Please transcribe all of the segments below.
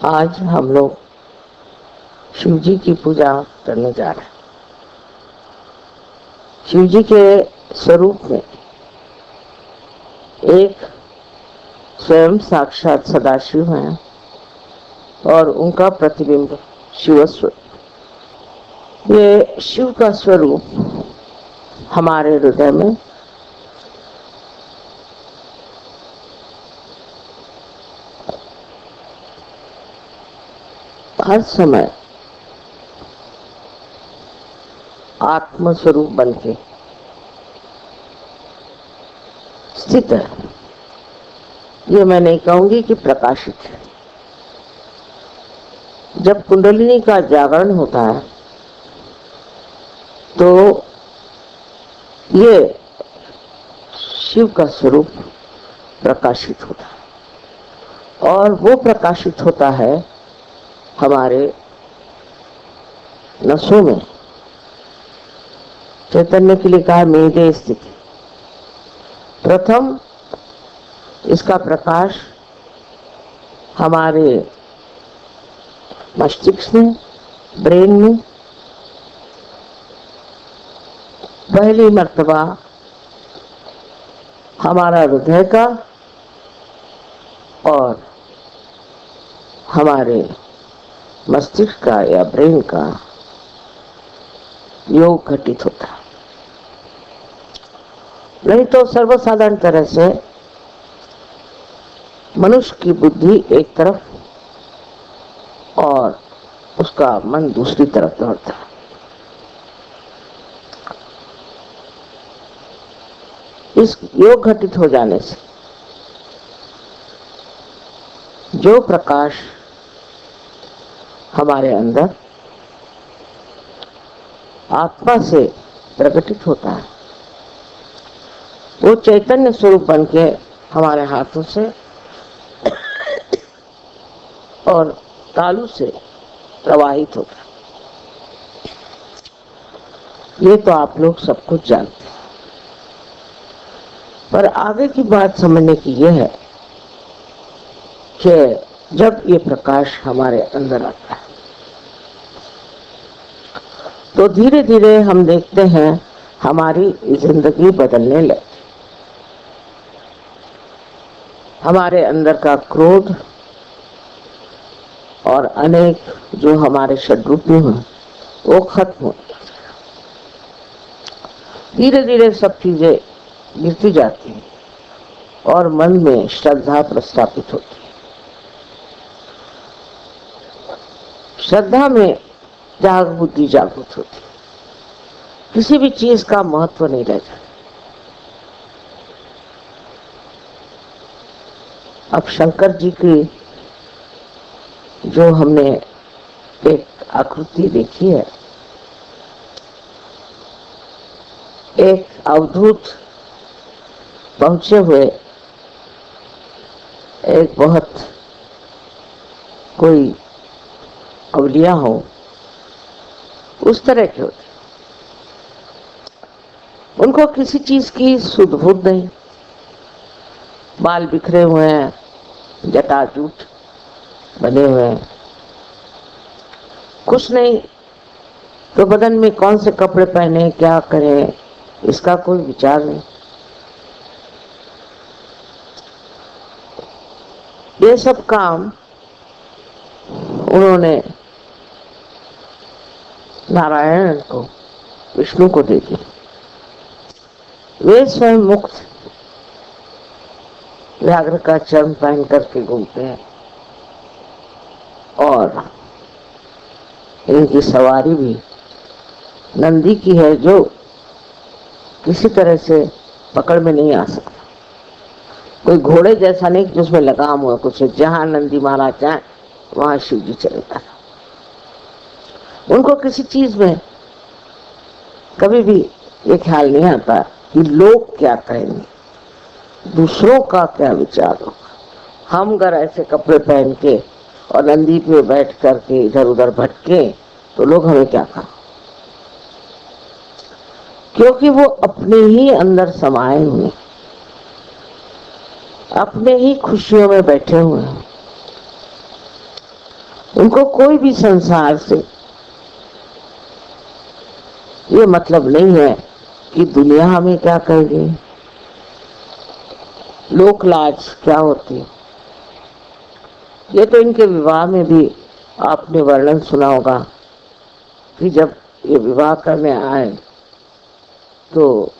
आज हम लोग शिव जी की पूजा करने जा रहे हैं। शिव जी के स्वरूप में एक स्वयं साक्षात सदाशिव हैं और उनका प्रतिबिंब शिव स्वरूप। ये शिव का स्वरूप हमारे हृदय में हर समय आत्म स्वरूप बन के स्थित है। ये मैं नहीं कहूंगी कि प्रकाशित है। जब कुंडलिनी का जागरण होता है तो ये शिव का स्वरूप प्रकाशित होता है और वो प्रकाशित होता है हमारे नसों में। चैतन्य के लिए कहा मेदे स्थिति। प्रथम इसका प्रकाश हमारे मस्तिष्क में, ब्रेन में पहली मर्तबा हमारा हृदय का और हमारे मस्तिष्क का या ब्रेन का योग घटित होता है। नहीं तो सर्वसाधारण तरह से मनुष्य की बुद्धि एक तरफ और उसका मन दूसरी तरफ दौड़ता है। इस योग घटित हो जाने से जो प्रकाश हमारे अंदर आत्मा से प्रकटित होता है वो चैतन्य स्वरूप बन के हमारे हाथों से और तालू से प्रवाहित होता है। ये तो आप लोग सब कुछ जानते हैं, पर आगे की बात समझने की यह है कि जब ये प्रकाश हमारे अंदर आता है तो धीरे धीरे हम देखते हैं हमारी जिंदगी बदलने लगती। हमारे अंदर का क्रोध और अनेक जो हमारे षड्रूपी हैं वो खत्म हो जाते हैं। धीरे धीरे सब चीजें गिरती जाती हैं और मन में श्रद्धा प्रस्थापित होती है। श्रद्धा में बुद्धि जागृत होती है। किसी भी चीज का महत्व नहीं रह जाता। अब शंकर जी की जो हमने एक आकृति देखी है, एक अवधूत पहुंचे हुए एक बहुत कोई अवलिया हो उस तरह के होते। उनको किसी चीज की सुध बुध नहीं, बाल बिखरे हुए हैं, जटाजूट बने हुए हैं, कुछ नहीं तो बदन में कौन से कपड़े पहने, क्या करें, इसका कोई विचार नहीं। ये सब काम उन्होंने नारायण को, विष्णु को दे दिया। वे स्वयं मुक्त व्याघ्र का चर्म पहन करके घूमते हैं और इनकी सवारी भी नंदी की है जो किसी तरह से पकड़ में नहीं आ सकता। कोई घोड़े जैसा नहीं जिसमें लगाम हुआ कुछ, जहां नंदी महाराज जाए वहां शिव जी चले जाता। उनको किसी चीज में कभी भी ये ख्याल नहीं आता कि लोग क्या कहेंगे, दूसरों का क्या विचार होगा। हम अगर ऐसे कपड़े पहन के और नंदी पे बैठ करके इधर उधर भटके तो लोग हमें क्या कहें, क्योंकि वो अपने ही अंदर समाये हुए, अपने ही खुशियों में बैठे हुए हैं। उनको कोई भी संसार से ये मतलब नहीं है कि दुनिया हमें क्या कहेगी, लोक लाज क्या होती है। ये तो इनके विवाह में भी आपने वर्णन सुना होगा कि जब ये विवाह करने आए तो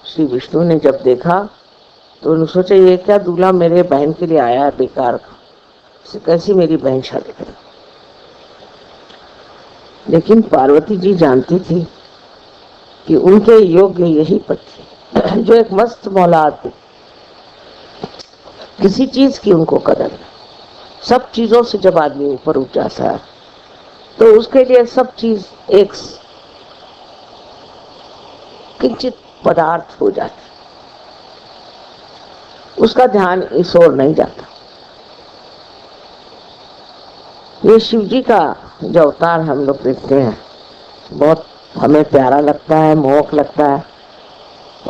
श्री विष्णु ने जब देखा तो उन्होंने सोचा ये क्या दूल्हा मेरे बहन के लिए आया है बेकार का, कैसी मेरी बहन शादी करे। लेकिन पार्वती जी जानती थी कि उनके योग्य यही पति जो एक मस्त मौला आदमी, किसी चीज की उनको कदर नहीं। सब चीजों से जब आदमी ऊपर उठ जाता है तो उसके लिए सब चीज एक किंचित पदार्थ हो जाती, उसका ध्यान इस ओर नहीं जाता। ये शिव जी का जो अवतार हम लोग देखते हैं बहुत हमें प्यारा लगता है, मोहक लगता है,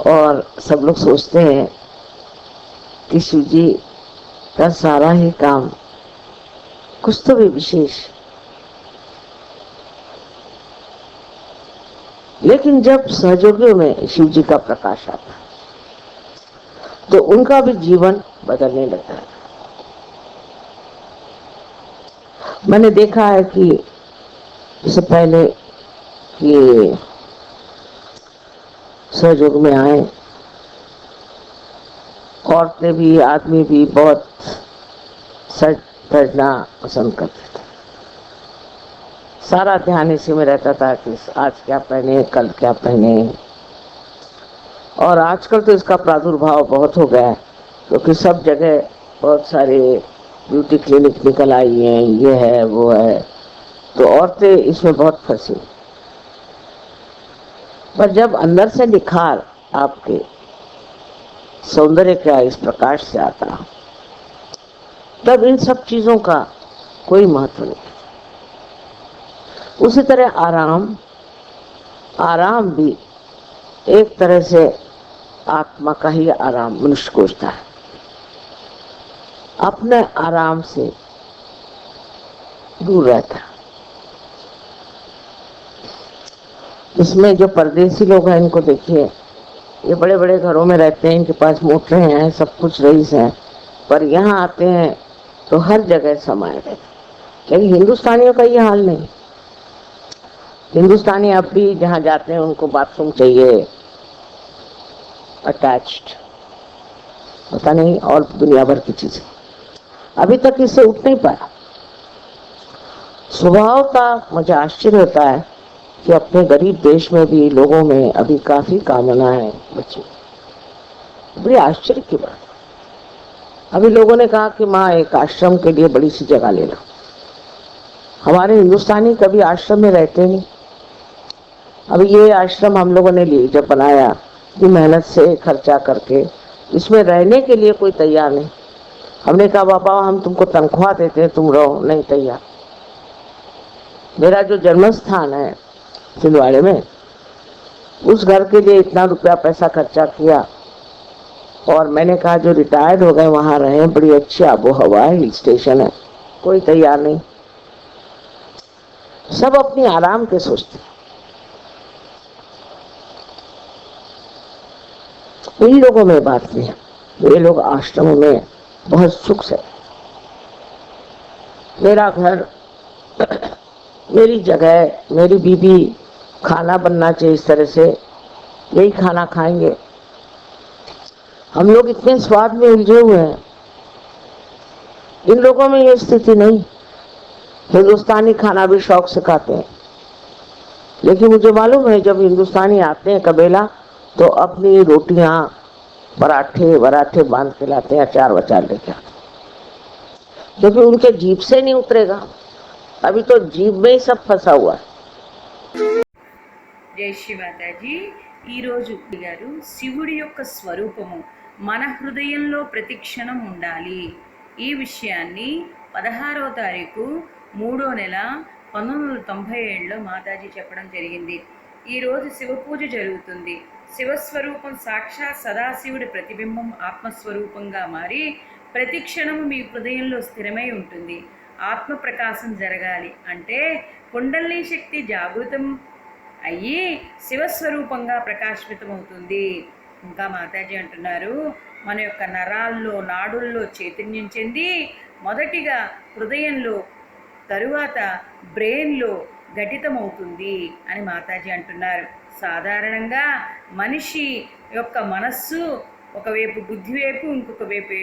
और सब लोग सोचते हैं कि शिव जी का सारा ही काम कुछ तो भी विशेष। लेकिन जब सहयोगियों में शिव जी का प्रकाश आता तो उनका भी जीवन बदलने लगता है। मैंने देखा है कि इससे पहले कि सहयोग में आए औरतें भी आदमी भी बहुत सज धजना पसंद करते थे। सारा ध्यान इसी में रहता था कि आज क्या पहने, कल क्या पहने। और आजकल तो इसका प्रादुर्भाव बहुत हो गया है क्योंकि सब जगह बहुत सारे ब्यूटी क्लिनिक निकल आई हैं, ये है वो है, तो औरतें इसमें बहुत फंसी। पर जब अंदर से निखार आपके सौंदर्य का इस प्रकाश से आता तब इन सब चीजों का कोई महत्व नहीं। उसी तरह आराम भी एक तरह से आत्मा का ही आराम मनुष्य खोजता है। अपने आराम से दूर रहता है। इसमें जो परदेसी लोग हैं इनको देखिए, ये बड़े बड़े घरों में रहते हैं, इनके पास मोटरें हैं, सब कुछ रईस हैं, पर यहाँ आते हैं तो हर जगह समाये रहते। लेकिन हिंदुस्तानियों का ये हाल नहीं। हिंदुस्तानी अब भी जहाँ जाते हैं उनको बाथरूम चाहिए अटैच्ड, पता नहीं और दुनिया भर की चीजें। अभी तक इससे उठ नहीं पाया। स्वभाव का मुझे आश्चर्य होता है कि अपने गरीब देश में भी लोगों में अभी काफी कामना है बच्चे। बड़ी आश्चर्य की बात। अभी लोगों ने कहा कि माँ एक आश्रम के लिए बड़ी सी जगह ले लो। हमारे हिंदुस्तानी कभी आश्रम में रहते नहीं। अभी ये आश्रम हम लोगों ने लिए जब बनाया कि मेहनत से खर्चा करके, इसमें रहने के लिए कोई तैयार नहीं। हमने कहा बाबा हम तुमको तनख्वाह देते हैं, तुम रहो, नहीं तैयार। मेरा जो जन्म स्थान है छिंदवाड़े में, उस घर के लिए इतना रुपया पैसा खर्चा किया, और मैंने कहा जो रिटायर्ड हो गए वहां रहे, बड़ी अच्छी आबो हवा है, हिल स्टेशन है, कोई तैयार नहीं। सब अपनी आराम के सोचते हैं। इन लोगों में बात नहीं है, ये लोग आश्रमों में बहुत सुख से, मेरा घर मेरी जगह, मेरी बीबी, खाना बनना चाहिए इस तरह से, यही खाना खाएंगे। हम लोग इतने स्वाद में उलझे हुए हैं, इन लोगों में ये स्थिति नहीं। हिंदुस्तानी खाना भी शौक से खाते हैं, लेकिन मुझे मालूम है जब हिंदुस्तानी आते हैं कबेला तो अपनी रोटियां पराठे वराठे बांध के लाते हैं, अचार वचार लेके आते, क्योंकि उनके जीभ से नहीं उतरेगा। अभी तो जीभ में ही सब फंसा हुआ है। జై శ్రీమాతాజీ. ఈరోజు గారు శివుడి యొక్క స్వరూపము మన హృదయంలో ప్రతిక్షణం ఉండాలి. ఈ విషయాన్ని 16వ తారీఖు 3వ నెల 1997లో మాతాజీ చెప్పడం జరిగింది. ఈరోజు శివ పూజ జరుగుతుంది. శివస్వరూపం సాక్షాత్ సదాశివుడి ప్రతిబింబం ఆత్మస్వరూపంగా మారి ప్రతి క్షణము మీ హృదయంలో స్థిరమై ఉంటుంది. ఆత్మ ప్రకాశం జరగాలి అంటే కుండలిని శక్తి జాగృతం అయ్యి శివస్వరూపంగా ప్రకాశితమవుతుంది. ఇంకా మాతాజీ అంటున్నారు, మన యొక్క నరాల్లో నాడుల్లో చైతన్యం చెంది మొదటిగా హృదయంలో, తరువాత బ్రెయిన్లో ఘటితమవుతుంది అని మాతాజీ అంటున్నారు. సాధారణంగా మనిషి యొక్క మనస్సు ఒకవైపు బుద్ధి వైపు, ఇంకొక వైపు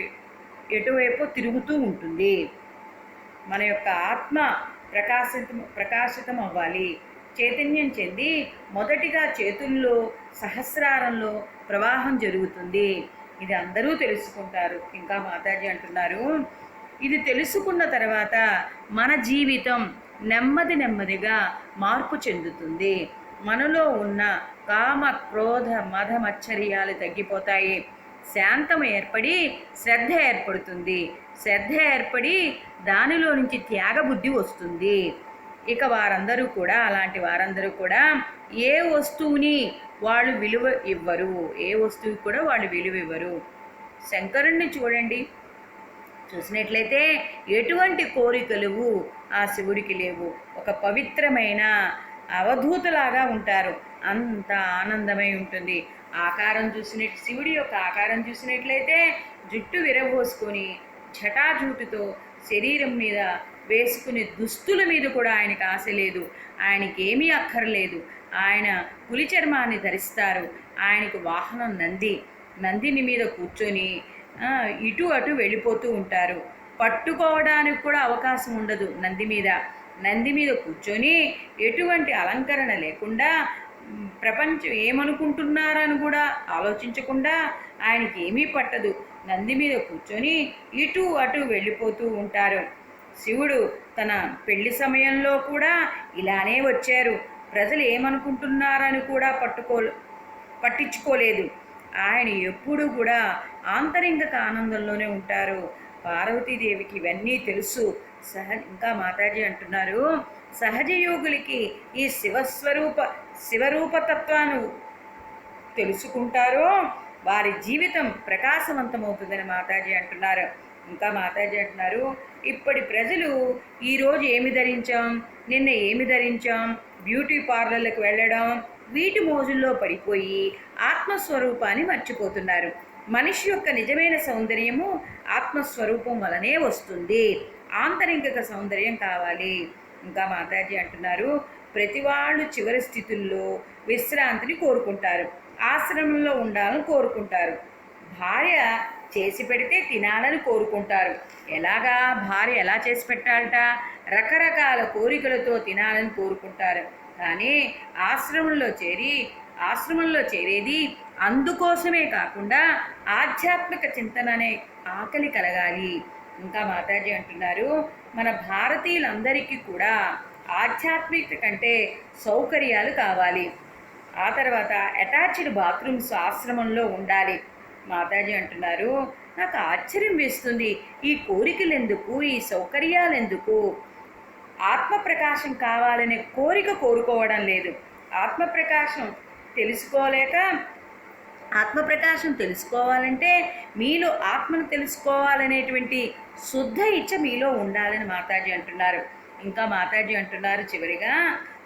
ఎటువైపు తిరుగుతూ ఉంటుంది. మన యొక్క ఆత్మ ప్రకాశితం అవ్వాలి, చైతన్యం చెంది మొదటిగా చేతుల్లో, సహస్రారంలో ప్రవాహం జరుగుతుంది. ఇది అందరూ తెలుసుకుంటారు. ఇంకా మాతాజీ అంటున్నారు, ఇది తెలుసుకున్న తర్వాత మన జీవితం నెమ్మదిగా మార్పు చెందుతుంది. మనలో ఉన్న కామ, క్రోధ, మద, మచ్చర్యాలు తగ్గిపోతాయి. శాంతం ఏర్పడి శ్రద్ధ ఏర్పడుతుంది. శ్రద్ధ ఏర్పడి దానిలో నుంచి త్యాగబుద్ధి వస్తుంది. ఇక వారందరూ కూడా, అలాంటి వారందరూ కూడా ఏ వస్తువుని వాళ్ళు విలువ ఇవ్వరు, ఏ వస్తువుకి కూడా వాళ్ళు విలువ ఇవ్వరు. శంకరుణ్ణి చూడండి, చూసినట్లయితే ఎటువంటి కోరికలు ఆ శివుడికి లేవు. ఒక పవిత్రమైన అవధూతలాగా ఉంటారు. అంత ఆనందమై ఉంటుంది. ఆకారం చూసినట్టు, శివుడి యొక్క ఆకారం చూసినట్లయితే జుట్టు విరబోసుకొని జటాజూటుతో శరీరం మీద వేసుకునే దుస్తుల మీద కూడా ఆయనకు ఆశ లేదు. ఆయనకి ఏమీ అక్కర్లేదు. ఆయన పులి చర్మాన్ని ధరిస్తారు. ఆయనకు వాహనం నంది. నందిని మీద కూర్చొని ఇటు అటు వెళ్ళిపోతూ ఉంటారు. పట్టుకోవడానికి కూడా అవకాశం ఉండదు. నంది మీద కూర్చొని ఎటువంటి అలంకరణ లేకుండా, ప్రపంచం ఏమనుకుంటున్నారని కూడా ఆలోచించకుండా, ఆయనకి ఏమీ పట్టదు. నంది మీద కూర్చొని ఇటు అటు వెళ్ళిపోతూ ఉంటారు. శివుడు తన పెళ్లి సమయంలో కూడా ఇలానే వచ్చారు. ప్రజలు ఏమనుకుంటున్నారని కూడా పట్టించుకోలేదు. ఆయన ఎప్పుడూ కూడా ఆంతరింగక ఆనందంలోనే ఉంటారు. పార్వతీదేవికి ఇవన్నీ తెలుసు. ఇంకా మాతాజీ అంటున్నారు, సహజ యోగులకి ఈ శివరూపతత్వాన్ని తెలుసుకుంటారో వారి జీవితం ప్రకాశవంతమవుతుందని మాతాజీ అంటున్నారు. ఇంకా మాతాజీ అంటున్నారు, ఇప్పటి ప్రజలు ఈరోజు ఏమి ధరించాం, నిన్న ఏమి ధరించాం, బ్యూటీ పార్లర్లకు వెళ్ళడం, వీటి మోజుల్లో పడిపోయి ఆత్మస్వరూపాన్ని మర్చిపోతున్నారు. మనిషి యొక్క నిజమైన సౌందర్యము ఆత్మస్వరూపం వలనే వస్తుంది. ఆంతరింగిక సౌందర్యం కావాలి. ఇంకా మాతాజీ అంటున్నారు, ప్రతి వాళ్ళు చివరి స్థితుల్లో విశ్రాంతిని కోరుకుంటారు, ఆశ్రమంలో ఉండాలని కోరుకుంటారు. భార్య చేసి పెడితే తినాలని కోరుకుంటారు. ఎలాగా భార్య ఎలా చేసి పెట్టాలట? రకరకాల కోరికలతో తినాలని కోరుకుంటారు. కానీ ఆశ్రమంలో చేరేది అందుకోసమే కాకుండా ఆధ్యాత్మిక చింతన అనే ఆకలి కలగాలి. ఇంకా మాతాజీ అంటున్నారు, మన భారతీయులందరికీ కూడా ఆధ్యాత్మికత కంటే సౌకర్యాలు కావాలి. ఆ తర్వాత అటాచ్డ్ బాత్రూమ్స్ ఆశ్రమంలో ఉండాలి. మాతాజీ అంటున్నారు, నాకు ఆశ్చర్యం వేస్తుంది, ఈ కోరికలు ఎందుకు, ఈ సౌకర్యాలు ఎందుకు? ఆత్మప్రకాశం కావాలనే కోరిక కోరుకోవడం లేదు. ఆత్మప్రకాశం తెలుసుకోవాలంటే మీలో ఆత్మను తెలుసుకోవాలనేటువంటి శుద్ధ ఇచ్చ మీలో ఉండాలని మాతాజీ అంటున్నారు. ఇంకా మాతాజీ అంటున్నారు, చివరిగా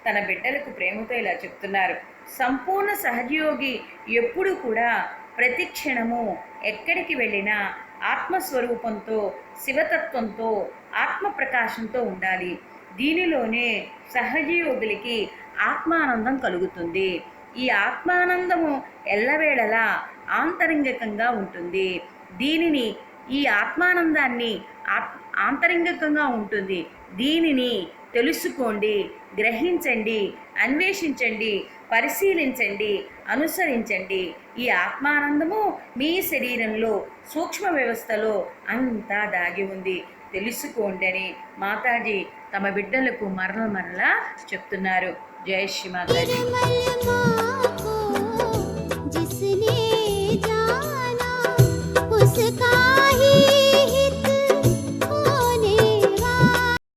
తన బిడ్డలకు ప్రేమతో ఇలా చెప్తున్నారు, సంపూర్ణ సహజయోగి ఎప్పుడు కూడా ప్రతి క్షణము ఎక్కడికి వెళ్ళినా ఆత్మస్వరూపంతో, శివతత్వంతో, ఆత్మప్రకాశంతో ఉండాలి. దీనిలోనే సహజయోగులకి ఆత్మానందం కలుగుతుంది. ఈ ఆత్మానందము ఎల్లవేళలా ఆంతరింగికంగా ఉంటుంది. ఈ ఆత్మానందాన్ని ఆంతరింగికంగా ఉంటుంది. దీనిని తెలుసుకోండి, గ్రహించండి, అన్వేషించండి, పరిశీలించండి, అనుసరించండి. ఈ ఆత్మానందము మీ శరీరంలో, సూక్ష్మ వ్యవస్థలో అంతా దాగి ఉంది. తెలుసుకోండి అని మాతాజీ తమ బిడ్డలకు మరలా చెప్తున్నారు. జై శ్రీ మాతాజీ.